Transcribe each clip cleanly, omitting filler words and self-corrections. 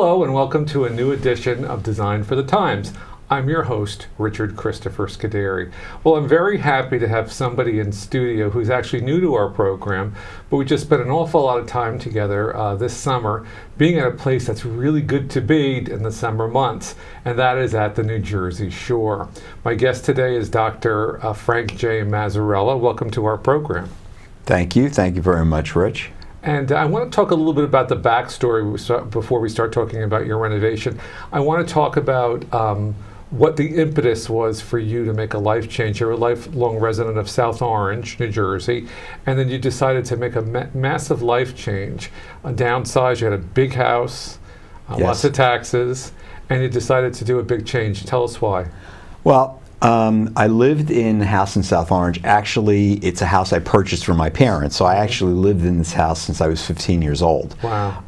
Hello and welcome to a new edition of Design for the Times. I'm your host, Richard Christopher Scuderi. Well, I'm very happy to have somebody in studio who's actually new to our program, but we just spent an awful lot of time together this summer being at a place that's really good to be in the summer months, and that is at the New Jersey Shore. My guest today is Dr. Frank J. Mazzarella. Welcome to our program. Thank you. Thank you very much, Rich. And I want to talk a little bit about the backstory before we start talking about your renovation. I want to talk about what the impetus was for you to make a life change. You're a lifelong resident of South Orange, New Jersey, and then you decided to make a massive life change. Downsize, you had a big house, Yes. lots of taxes, and you decided to do a big change. Tell us why. Well, I lived in a house in South Orange. Actually, it's a house I purchased from my parents, so I actually lived in this house since I was 15 years old. Wow.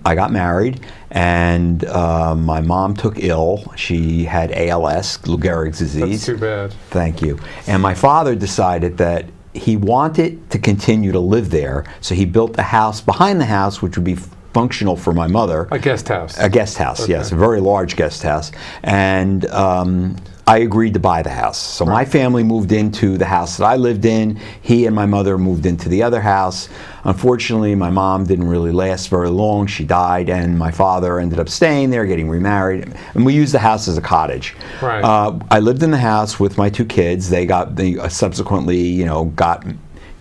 I got married, and my mom took ill. She had ALS, Lou Gehrig's disease. That's too bad. Thank you. And my father decided that he wanted to continue to live there, so he built a house behind the house, which would be functional for my mother. A guest house. A guest house, Okay. yes, a very large guest house. And I agreed to buy the house. So my family moved into the house that I lived in. He and my mother moved into the other house. Unfortunately, my mom didn't really last very long. She died, and my father ended up staying there, getting remarried, and we used the house as a cottage. Right. I lived in the house with my two kids. They subsequently, got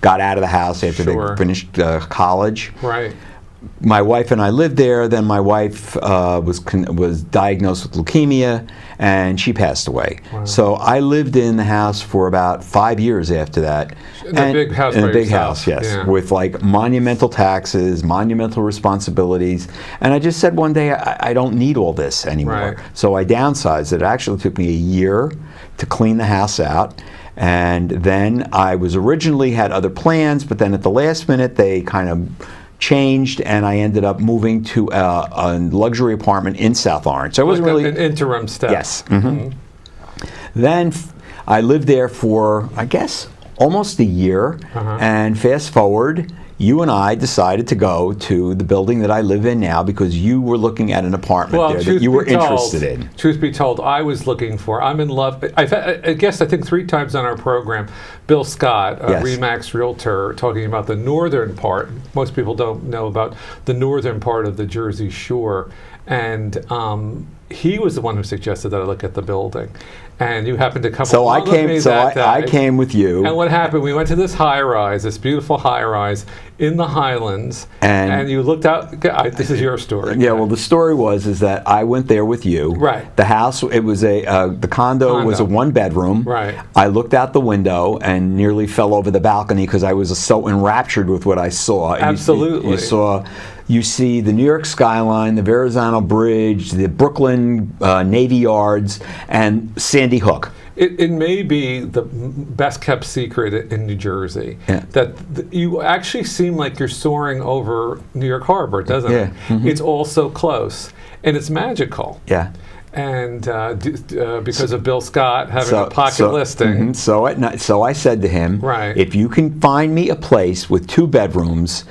out of the house after Sure. they finished college. Right. My wife and I lived there. Then my wife was diagnosed with leukemia, and she passed away. Wow. So I lived in the house for about 5 years after that. In a big house In by a big yourself. house, yes, Yeah. with like monumental taxes, monumental responsibilities. And I just said one day, I don't need all this anymore. Right. So I downsized. It actually took me a year to clean the house out. And then I was originally had other plans, but then at the last minute, they kind of changed, and I ended up moving to a luxury apartment in South Orange. So it was really an interim step. Yes. Mm-hmm. Then I lived there for, I guess, almost a year. And fast forward, you and I decided to go to the building that I live in now because you were looking at an apartment there that you were interested in. Truth be told, I was looking for. I'm in love. I think 3 times on our program, Bill Scott, a Yes. Remax realtor, talking about the northern part. Most people don't know about the northern part of the Jersey Shore, and he was the one who suggested that I look at the building. And you happened to come along with me that day. I came with you. And what happened? We went to this high-rise, this beautiful high-rise in the Highlands, and you looked out. This is your story. Yeah, well, the story is that I went there with you. Right. The house, it was the condo was a 1-bedroom. Right. I looked out the window and nearly fell over the balcony because I was so enraptured with what I saw. Absolutely. You see the New York skyline, the Verrazano Bridge, the Brooklyn Navy Yards, and Sandy Hook. It may be the best kept secret in New Jersey that you actually seem like you're soaring over New York Harbor, doesn't it? Mm-hmm. It's all so close, and it's magical. Yeah. And because of Bill Scott having a pocket listing. Mm-hmm. So I said to him, right. If you can find me a place with 2 bedrooms,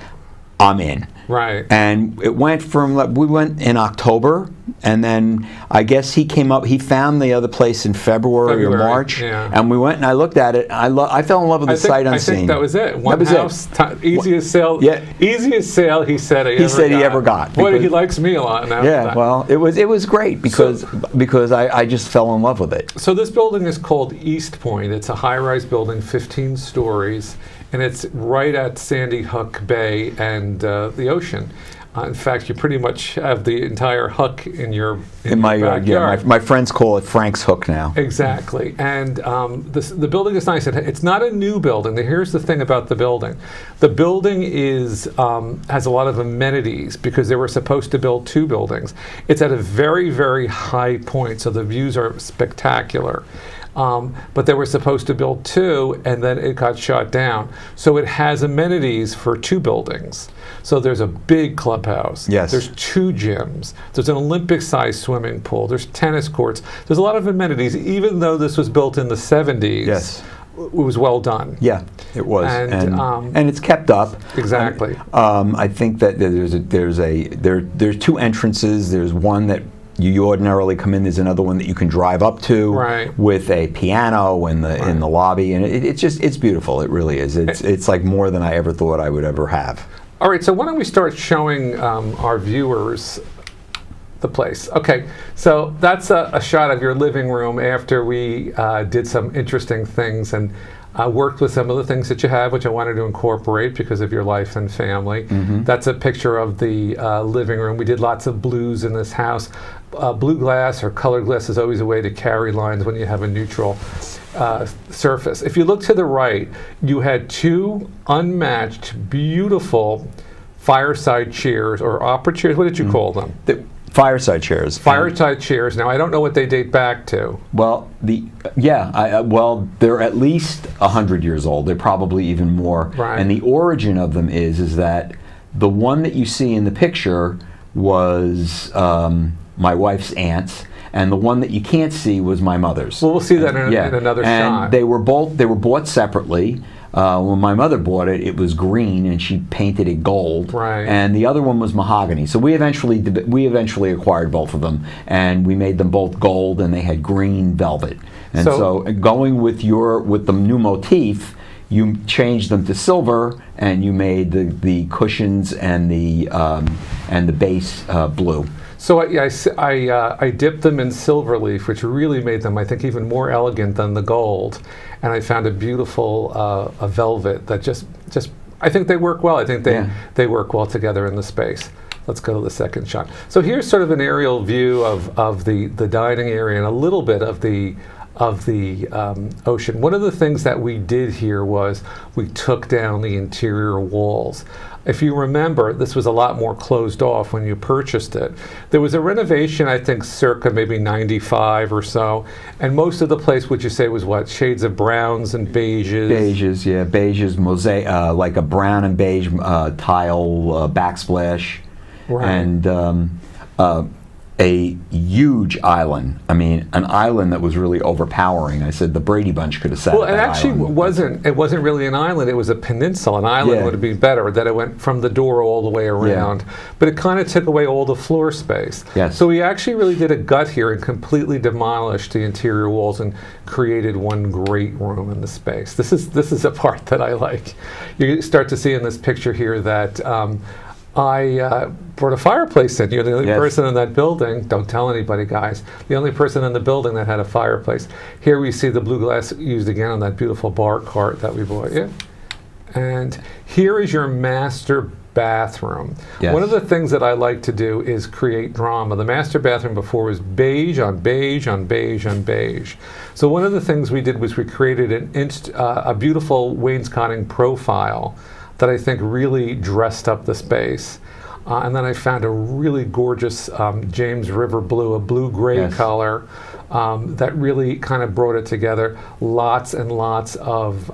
I'm in. Right. And it went we went in October, and then I guess he found the other place in February or March, and we went and I looked at it. I fell in love with the sight unseen. I think that was it. Easiest sale he said he ever got. Boy, he likes me a lot now. Yeah, well, it was great because I just fell in love with it. So this building is called East Point. It's a high-rise building, 15 stories. And it's right at Sandy Hook Bay and the ocean. In fact, you pretty much have the entire hook in your my backyard. Yeah, my friends call it Frank's Hook now. Exactly. And the building is nice. It's not a new building. Here's the thing about the building. The building has a lot of amenities because they were supposed to build 2 buildings. It's at a very, very high point, so the views are spectacular. But they were supposed to build 2, and then it got shot down. So it has amenities for 2 buildings. So there's a big clubhouse. Yes. There's 2 gyms. There's an Olympic-sized swimming pool. There's tennis courts. There's a lot of amenities, even though this was built in the 70s. Yes. it was well done. Yeah, it was, and it's kept up. Exactly. I think that there's two entrances. There's one that you ordinarily come in. There's another one that you can drive up to, right, with a piano in the lobby, and it's beautiful. It really is. It's like more than I ever thought I would ever have. All right, so why don't we start showing our viewers the place. Okay, so that's a shot of your living room after we did some interesting things and worked with some of the things that you have, which I wanted to incorporate because of your life and family. Mm-hmm. That's a picture of the living room. We did lots of blues in this house. Blue glass or colored glass is always a way to carry lines when you have a neutral surface. If you look to the right, you had two unmatched, beautiful fireside chairs or opera chairs. What did you call them? Fireside chairs. Fireside chairs. Now, I don't know what they date back to. Well, they're at least 100 years old. They're probably even more. Right. And the origin of them is that the one that you see in the picture was my wife's aunt's, and the one that you can't see was my mother's. Well, we'll see that in another shot. And they were bought separately. When my mother bought it, it was green, and she painted it gold. Right. And the other one was mahogany. So we eventually acquired both of them, and we made them both gold, and they had green velvet. And so going with the new motif, you changed them to silver, and you made the cushions and the base blue. So I dipped them in silver leaf, which really made them, I think, even more elegant than the gold. And I found a beautiful a velvet that just I think they work well. I think they work well together in the space. Let's go to the second shot. So here's sort of an aerial view of the dining area and a little bit of the ocean. One of the things that we did here was we took down the interior walls. If you remember, this was a lot more closed off when you purchased it. There was a renovation, I think, circa maybe 95 or so, and most of the place, would you say, was what? Shades of browns and beiges? Beiges, yeah. Beiges, mosaic, like a brown and beige tile backsplash. Right. And a huge island. I mean, an island that was really overpowering. I said the Brady Bunch could have sat. Well, at that it actually island. wasn't. It wasn't really an island. It was a peninsula. An island would be better. That it went from the door all the way around. Yeah. But it kind of took away all the floor space. Yes. So we actually really did a gut here and completely demolished the interior walls and created one great room in the space. This is a part that I like. You start to see in this picture here that. I brought a fireplace in. You're the only person in that building. Don't tell anybody, guys. The only person in the building that had a fireplace. Here we see the blue glass used again on that beautiful bar cart that we bought you. And here is your master bathroom. Yes. One of the things that I like to do is create drama. The master bathroom before was beige on beige on beige on beige. So one of the things we did was we created a beautiful wainscoting profile that I think really dressed up the space. And then I found a really gorgeous James River blue, a blue-gray color that really kind of brought it together. Lots and lots of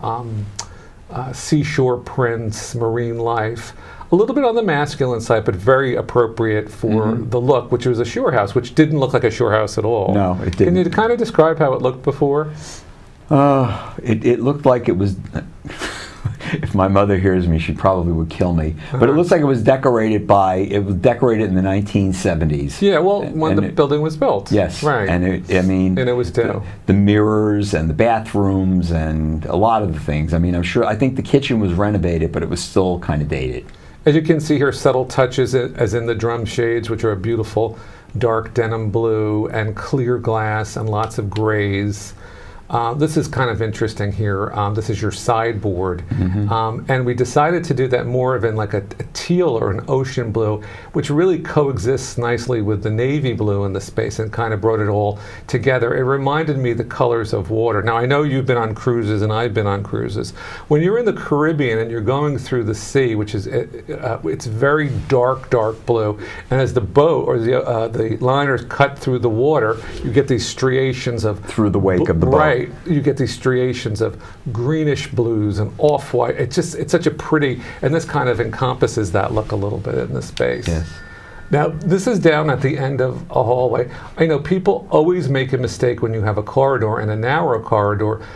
seashore prints, marine life. A little bit on the masculine side, but very appropriate for the look, which was a shore house, which didn't look like a shore house at all. No, it didn't. Can you kind of describe how it looked before? It looked like it was... If my mother hears me, she probably would kill me. But it looks like it was decorated in the 1970s. Yeah, well, when the building was built. Yes. Right. And it was the mirrors and the bathrooms and a lot of the things. I mean, I think the kitchen was renovated, but it was still kind of dated. As you can see here, subtle touches as in the drum shades, which are a beautiful dark denim blue and clear glass and lots of grays. This is kind of interesting here. This is your sideboard. And we decided to do that more of in like a teal or an ocean blue, which really coexists nicely with the navy blue in the space and kind of brought it all together. It reminded me the colors of water. Now, I know you've been on cruises and I've been on cruises. When you're in the Caribbean and you're going through the sea, which is, it's very dark, dark blue. And as the boat or the liners cut through the water, you get these striations of... Through the wake of the boat. Right. You get these striations of greenish blues and off-white. It's such a pretty, and this kind of encompasses that look a little bit in the space. Yes. Now, this is down at the end of a hallway. I know people always make a mistake when you have a corridor and a narrow corridor.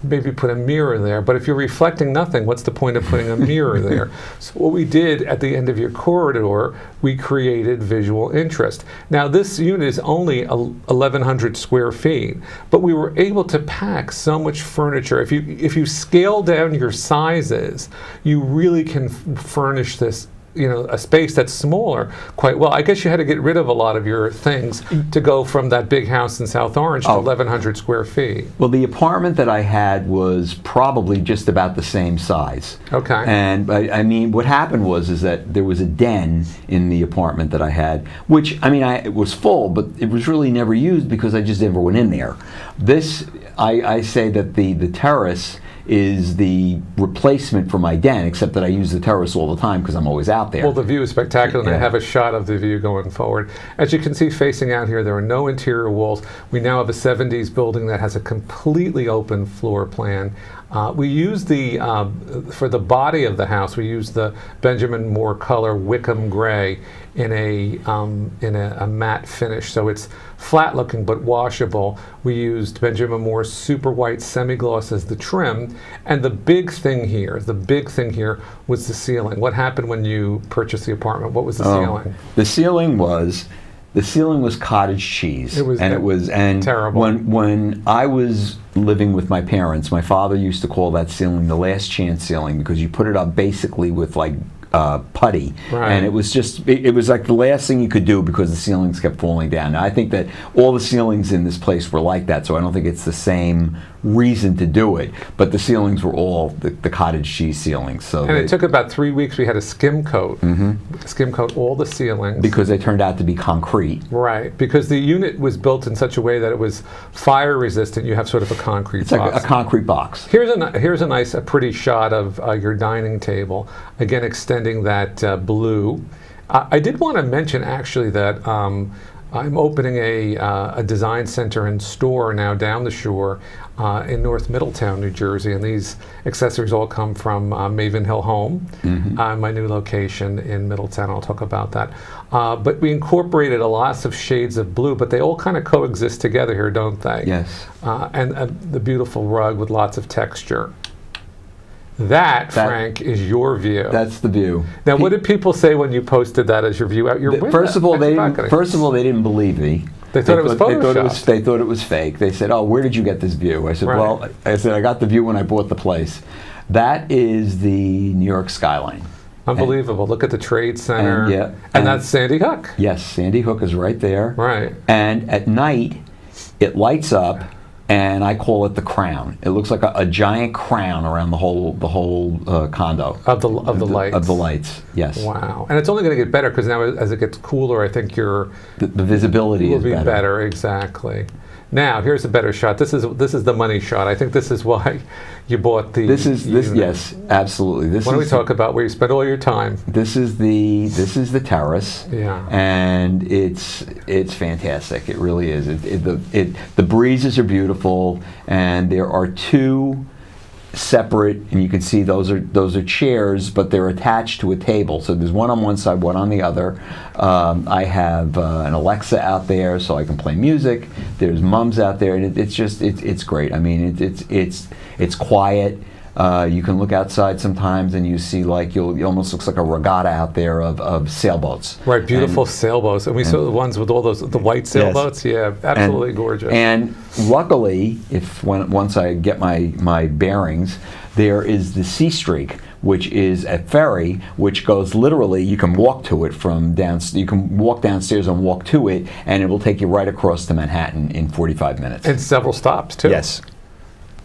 maybe put a mirror there. But if you're reflecting nothing, what's the point of putting a mirror there? So what we did at the end of your corridor, we created visual interest. Now this unit is only 1,100 square feet, but we were able to pack so much furniture. If you scale down your sizes, you really can furnish this, a space that's smaller quite well. I guess you had to get rid of a lot of your things to go from that big house in South Orange to 1,100 square feet. Well, the apartment that I had was probably just about the same size. Okay. And I mean, what happened was that there was a den in the apartment that I had, which, I mean, it was full, but it was really never used because I just never went in there. This, I say that the terrace is the replacement for my den, except that I use the terrace all the time because I'm always out there. Well, the view is spectacular, and Yeah. I have a shot of the view going forward. As you can see, facing out here, there are no interior walls. We now have a 70s building that has a completely open floor plan. We use for the body of the house, we use the Benjamin Moore color Wickham gray in a matte finish. So it's flat looking but washable. We used Benjamin Moore's super white semi-gloss as the trim. And the big thing here was the ceiling. What happened when you purchased the apartment? What was the ceiling? The ceiling was cottage cheese. It was terrible. When I was living with my parents, my father used to call that ceiling the last chance ceiling because you put it up basically with like putty, right. And it was just it was like the last thing you could do because the ceilings kept falling down. Now, I think that all the ceilings in this place were like that, so I don't think it's the same reason to do it. But the ceilings were all the cottage cheese ceilings. So and it took about 3 weeks. We had to skim coat all the ceilings because they turned out to be concrete. Right, because the unit was built in such a way that it was fire resistant. You have sort of a concrete It's box. like a concrete box. Here's a pretty shot of your dining table. Again, extending that blue. I did want to mention actually that I'm opening a design center and store now down the shore in North Middletown, New Jersey, and these accessories all come from Maven Hill Home, my new location in Middletown. I'll talk about that. But we incorporated a lot of shades of blue, but they all kind of coexist together here, don't they? Yes. And the beautiful rug with lots of texture. That, Frank, is your view. That's the view. Now, what did people say when you posted that as your view out your window? First of all, they didn't believe me. They thought it was Photoshopped. They thought it was fake. They said, "Oh, where did you get this view?" I said, Right. "Well, I got the view when I bought the place." That is the New York skyline. Unbelievable. Look at the Trade Center. And and that's Sandy Hook. Yes, Sandy Hook is right there. Right. And at night, it lights up, and I call it the crown. It looks like a giant crown around the whole condo. Of the lights. Of the lights, yes. Wow. And it's only going to get better because now as it gets cooler, I think the visibility will is be better. Exactly. Now here's a better shot. This is the money shot. I think this is why you bought the. This yes, absolutely. Why don't we talk about where you spend all your time? This is the terrace. Yeah. And it's fantastic. It really is. The breezes are beautiful, and there are two separate, and you can see those are chairs, but they're attached to a table. So there's one on one side, one on the other. I have an Alexa out there, so I can play music. There's mums out there, and it's great. I mean, it's quiet. You can look outside sometimes and you see it almost looks like a regatta out there of sailboats. Right, beautiful sailboats. And we saw the ones with all the white sailboats. Yes. Yeah, absolutely gorgeous. And luckily, once I get my bearings, there is the Sea Streak, which is a ferry which goes literally, you can walk to it you can walk downstairs and walk to it, and it will take you right across to Manhattan in 45 minutes. And several stops too. Yes.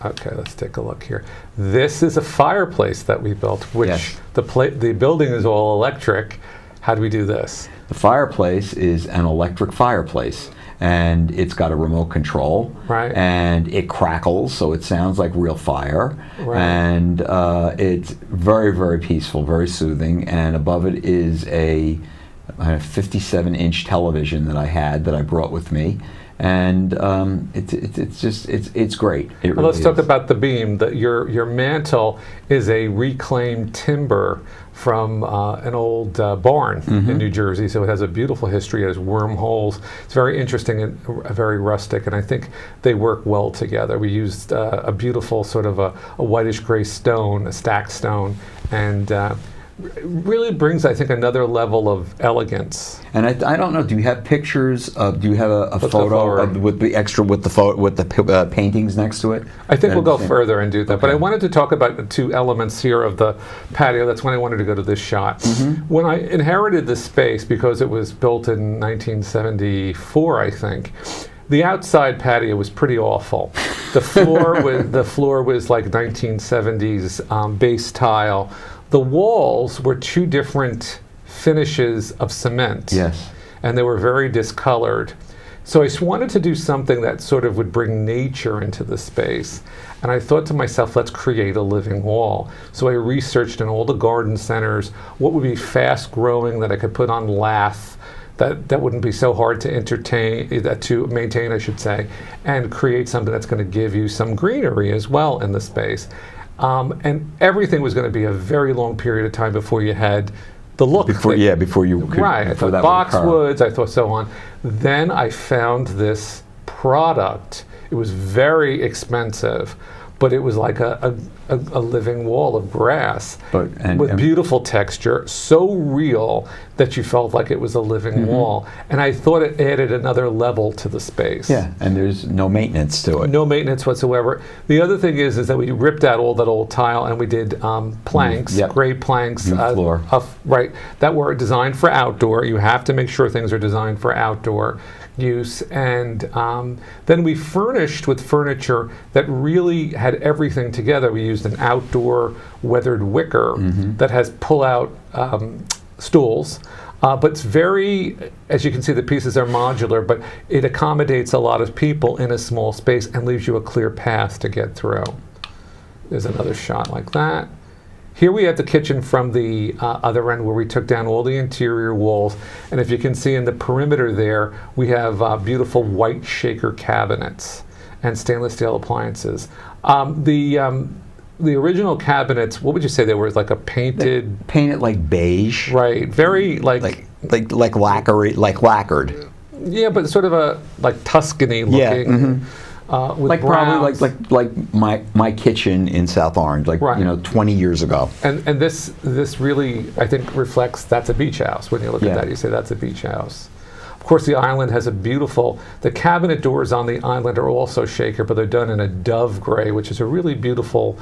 Okay, let's take a look here. This is a fireplace that we built, which Yes. the building is all electric. How do we do this? The fireplace is an electric fireplace, and it's got a remote control. Right. And it crackles, so it sounds like real fire. Right. And it's very, very peaceful, very soothing. And above it is a 57-inch television that I brought with me. and it's great. It Well, really let's talk is. about the beam. Your mantle is a reclaimed timber from an old barn in New Jersey, so it has a beautiful history. It has wormholes. It's very interesting and very rustic, and I think they work well together. We used a beautiful sort of a whitish gray stone, a stacked stone, and really brings, I think, another level of elegance. And I don't know. Do you have pictures? Do you have a photo forward. with the paintings next to it? I think we'll go Same. further and do that. But Okay. I wanted to talk about the two elements here of the patio. That's when I wanted to go to this shot. When I inherited this space, because it was built in 1974, I think, the outside patio was pretty awful. The floor was like 1970s base tile. The walls were two different finishes of cement. Yes. And they were very discolored. So I just wanted to do something that sort of would bring nature into the space. And I thought to myself, let's create a living wall. So I researched in all the garden centers what would be fast growing that I could put on lath, that wouldn't be so hard to to maintain, I should say, and create something that's going to give you some greenery as well in the space. And everything was going to be a very long period of time before you had the look. Before you could, right. I before thought that would occur. boxwoods, I thought so on. Then I found this product. It was very expensive, but it was like a living wall of grass with beautiful texture, so real that you felt like it was a living wall. And I thought it added another level to the space. Yeah, and there's no maintenance to it. No maintenance whatsoever. The other thing is that we ripped out all that old tile and we did planks, gray planks, floor. Right, that were designed for outdoor. You have to make sure things are designed for outdoor use. And then we furnished with furniture that really had everything together. We used an outdoor weathered wicker that has pull-out stools. But it's very, as you can see, the pieces are modular, but it accommodates a lot of people in a small space and leaves you a clear path to get through. There's another shot like that. Here we have the kitchen from the other end where we took down all the interior walls. And if you can see in the perimeter there, we have beautiful white shaker cabinets and stainless steel appliances. The original cabinets, what would you say they were? Like a painted... Painted like beige. Right. Very like lacquered. Yeah, but sort of a like Tuscany looking. Yeah. With Like browns. probably like my kitchen in South Orange, 20 years ago. And this really, I think, reflects that's a beach house. When you look at that, you say that's a beach house. Of course, the island has the cabinet doors on the island are also shaker, but they're done in a dove gray, which is a really beautiful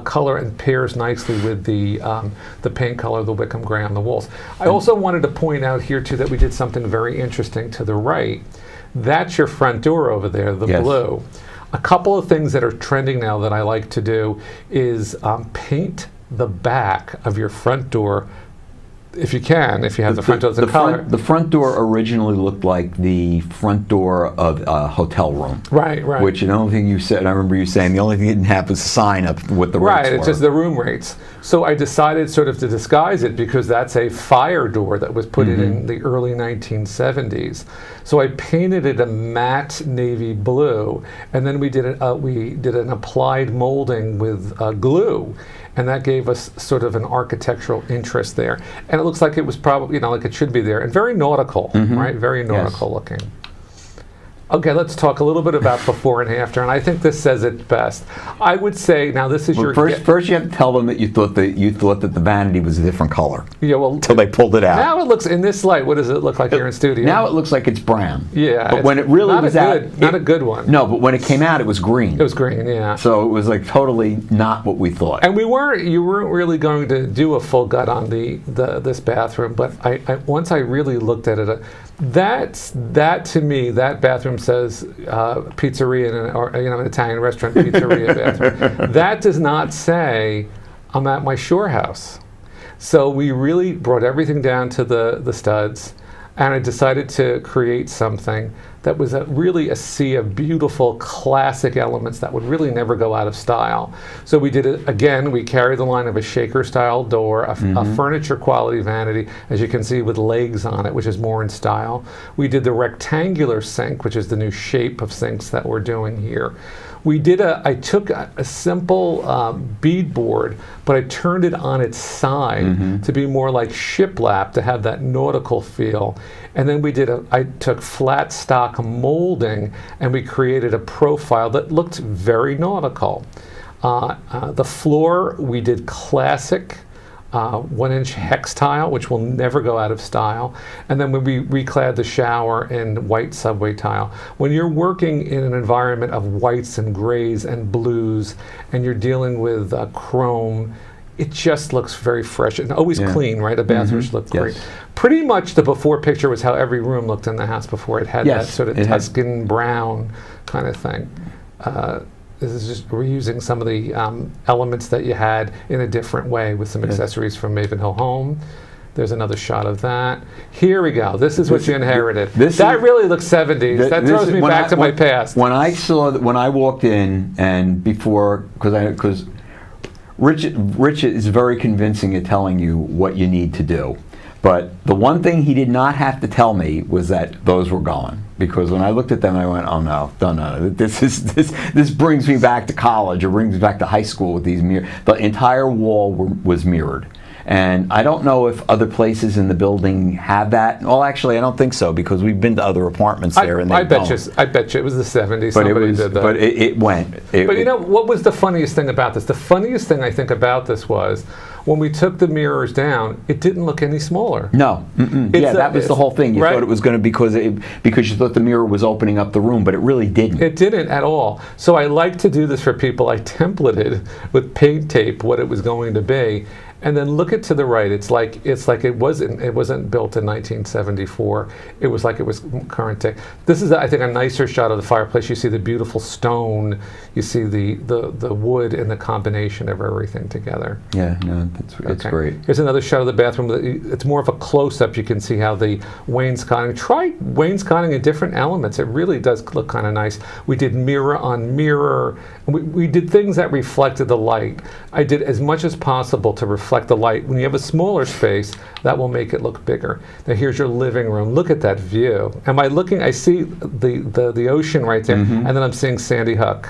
color and pairs nicely with the paint color, the Wickham gray on the walls. I also wanted to point out here, too, that we did something very interesting to the right. That's your front door over there, the blue. A couple of things that are trending now that I like to do is paint the back of your front door, if you have the front door that's in color. The front door originally looked like the front door of a hotel room. Right. Which the only thing you said, I remember you saying, the only thing it didn't have was a sign up with the rates Right, it's just the room rates. So I decided sort of to disguise it because that's a fire door that was put in the early 1970s. So I painted it a matte navy blue, and then we did an applied molding with glue. And that gave us sort of an architectural interest there. And it looks like it was probably, like it should be there. And very nautical, right? Very nautical looking. Okay, let's talk a little bit about before and after. And I think this says it best. I would say, now this is First you have to tell them that you thought that the vanity was a different color. Yeah, well, until they pulled it out. Now it looks, in this light, what does it look like here in studio? Now it looks like it's brown. Yeah. But when it really was not a good one. No, but when it came out, it was green. It was green, yeah. So it was like totally not what we thought. And you weren't really going to do a full gut on this bathroom, but once I really looked at it, that to me, that bathroom says pizzeria or an Italian restaurant pizzeria bathroom. That does not say I'm at my shore house. So we really brought everything down to the studs, and I decided to create something that was really a sea of beautiful classic elements that would really never go out of style. So we did it again. We carried the line of a shaker style door, a furniture quality vanity, as you can see, with legs on it, which is more in style. We did the rectangular sink, which is the new shape of sinks that we're doing here. I took a simple beadboard, but I turned it on its side to be more like shiplap, to have that nautical feel. And then I took flat stock molding, and we created a profile that looked very nautical. The floor, we did classic 1-inch hex tile, which will never go out of style. And then when we reclad the shower in white subway tile. When you're working in an environment of whites and grays and blues, and you're dealing with chrome, it just looks very fresh and always clean, right? The bathrooms look great. Yes. Pretty much the before picture was how every room looked in the house before. It had that sort of Tuscan brown kind of thing. This is just reusing some of the elements that you had in a different way with some accessories from Mavenhill Home. There's another shot of that. Here we go. This is what you inherited. That really looks 70s. That throws me back to my past. When I walked in, and before, because Rich is very convincing at telling you what you need to do. But the one thing he did not have to tell me was that those were gone. Because when I looked at them, I went, "Oh no, no! This brings me back to college, or brings me back to high school with these mirrors." The entire wall was mirrored, and I don't know if other places in the building have that. Well, actually, I don't think so, because we've been to other apartments there, and they don't. I bet you it was the 70s. But Somebody did that. But it went. But you know what was the funniest thing about this? The funniest thing I think about this was, when we took the mirrors down, it didn't look any smaller. No. Yeah, that was the whole thing. You thought it was going to, because you thought the mirror was opening up the room, but it really didn't. It didn't at all. So I like to do this for people. I templated with paint tape what it was going to be. And then look it to the right. It's like it wasn't built in 1974. It was like it was current day. This is, I think, a nicer shot of the fireplace. You see the beautiful stone. You see the wood and the combination of everything together. Yeah, no, it's great. Here's another shot of the bathroom. It's more of a close-up. You can see how the wainscoting. Try wainscoting in different elements. It really does look kind of nice. We did mirror on mirror. We did things that reflected the light. I did as much as possible to reflect the light. When you have a smaller space, that will make it look bigger. Now here's your living room. Look at that view. Am I looking? I see the ocean right there, and then I'm seeing Sandy Hook.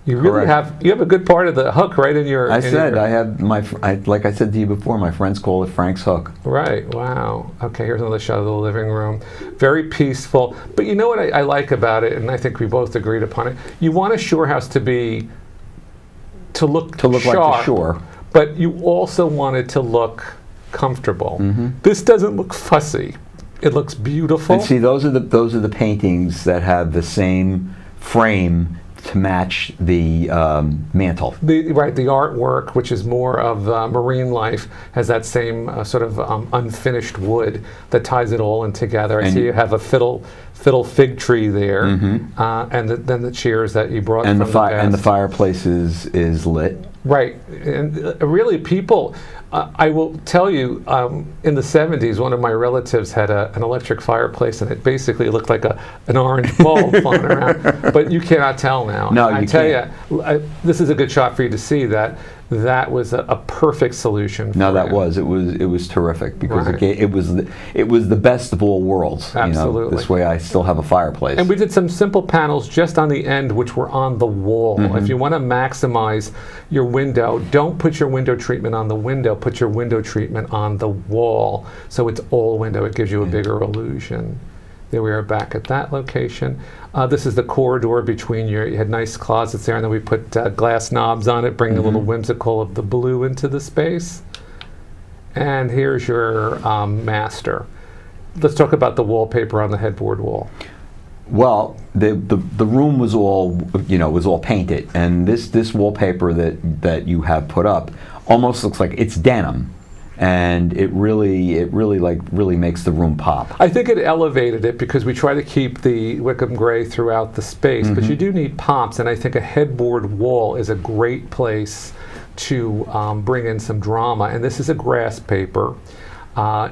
You really have a good part of the hook right in your. I have like I said to you before, my friends call it Frank's Hook. Right. Wow. Okay. Here's another shot of the living room. Very peaceful. But you know what I like about it, and I think we both agreed upon it. You want a shore house to look sharp, like the shore, but you also want it to look comfortable. This doesn't look fussy. It looks beautiful. And see, those are the paintings that have the same frame to match the mantle. The artwork, which is more of marine life, has that same sort of unfinished wood that ties it all in together. I see you have a fiddle fig tree there, and then the chairs that you brought from the past. And the fireplace is lit. Right, and really people, I will tell you, in the 70s, one of my relatives had an electric fireplace, and it basically looked like an orange bulb flying around, but you cannot tell now. No, you can't. This is a good shot for you to see that was a perfect solution. No, that was. It was terrific, because it was the best of all worlds. Absolutely. This way I still have a fireplace. And we did some simple panels just on the end, which were on the wall. If you want to maximize your window, don't put your window treatment on the window, put your window treatment on the wall, so it's all window. It gives you a bigger illusion. There we are back at that location. This is the corridor between you had nice closets there, and then we put glass knobs on it, bring a little whimsical of the blue into the space. And here's your master. Let's talk about the wallpaper on the headboard wall. Well, the room was all painted, and this wallpaper that you have put up almost looks like it's denim. And it really makes the room pop. I think it elevated it, because we try to keep the Wickham gray throughout the space, but you do need pops, and I think a headboard wall is a great place to bring in some drama. And this is a grass paper.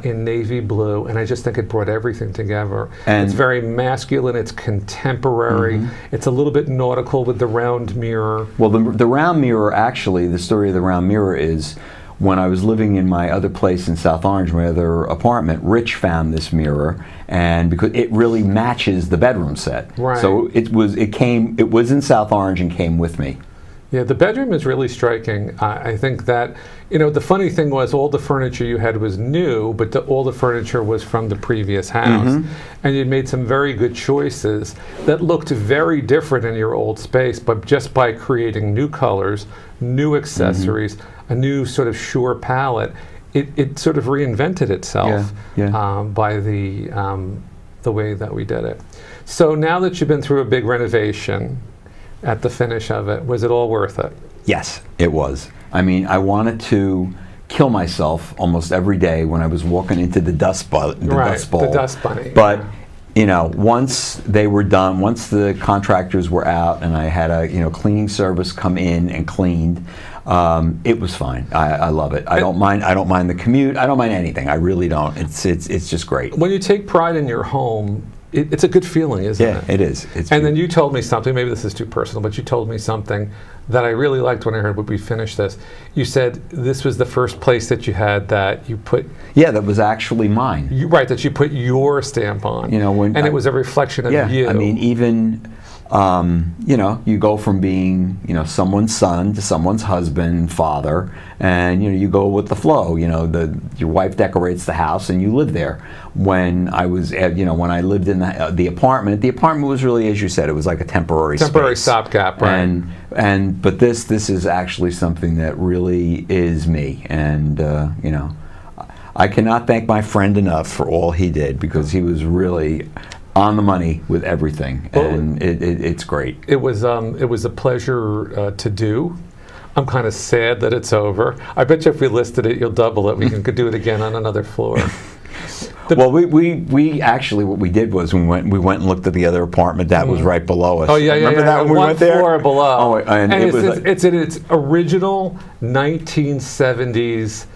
in navy blue, and I just think it brought everything together. And it's very masculine, it's contemporary, it's a little bit nautical with the round mirror. Well, the round mirror, actually, the story of the round mirror is when I was living in my other place in South Orange, my other apartment, Rich found this mirror, and because it really matches the bedroom set. Right. So it was in South Orange and came with me. Yeah, the bedroom is really striking. I think that, the funny thing was all the furniture you had was new, but all the furniture was from the previous house. And you made some very good choices that looked very different in your old space, but just by creating new colors, new accessories, a new sort of Shure palette, it sort of reinvented itself by the way that we did it. So now that you've been through a big renovation, at the finish of it, was it all worth it? Yes, it was. I mean, I wanted to kill myself almost every day when I was walking into the dust bowl. The dust bunny. But once they were done, once the contractors were out, and I had a cleaning service come in and cleaned, it was fine. I love it. I don't mind. I don't mind the commute. I don't mind anything. I really don't. It's just great. When you take pride in your home, it's a good feeling, isn't it? Yeah, it is. And then you told me something, maybe this is too personal, but you told me something that I really liked when I heard when we finished this. You said this was the first place that you had that you put... Yeah, that was actually mine. That you put your stamp on. And it was a reflection of you. I mean, even... you go from being, someone's son to someone's husband, father, and you go with the flow. Your wife decorates the house, and you live there. When I was, when I lived in the apartment was really, as you said, it was like a temporary stopgap, right? But this is actually something that really is me, and I cannot thank my friend enough for all he did, because he was really on the money with everything, and it's great. It was a pleasure to do. I'm kind of sad that it's over. I bet you if we listed it, you'll double it. We could do it again on another floor. Well, we actually, what we did was we went and looked at the other apartment that was right below us. Oh yeah, Remember that when we went there? One floor below. Oh, and it's in its original 1970s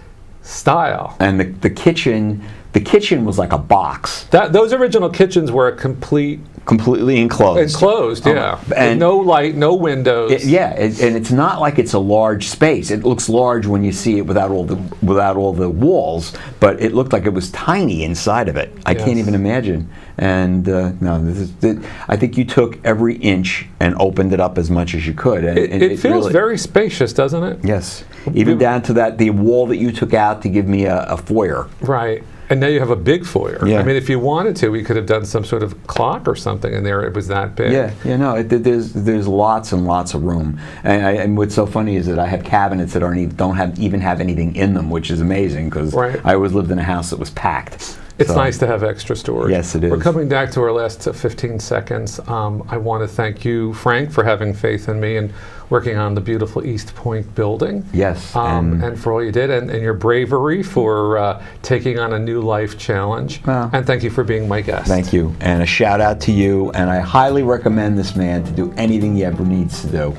style. And the kitchen was like a box. Those original kitchens were completely enclosed. Enclosed, yeah. And no light, no windows. And it's not like it's a large space. It looks large when you see it without all the walls, but it looked like it was tiny inside of it. I can't even imagine. And I think you took every inch and opened it up as much as you could. And it feels really, very spacious, doesn't it? Yes. Even down to the wall that you took out to give me a foyer. Right. And now you have a big foyer. Yeah. I mean, if you wanted to, we could have done some sort of clock or something in there. It was that big. There's lots and lots of room. And what's so funny is that I have cabinets that don't even have anything in them, which is amazing, because I always lived in a house that was packed. It's nice to have extra storage. Yes, it is. We're coming back to our last 15 seconds. I want to thank you, Frank, for having faith in me and working on the beautiful East Point building. Yes. And for all you did, and your bravery for taking on a new life challenge. And thank you for being my guest. Thank you. And a shout out to you. And I highly recommend this man to do anything he ever needs to do.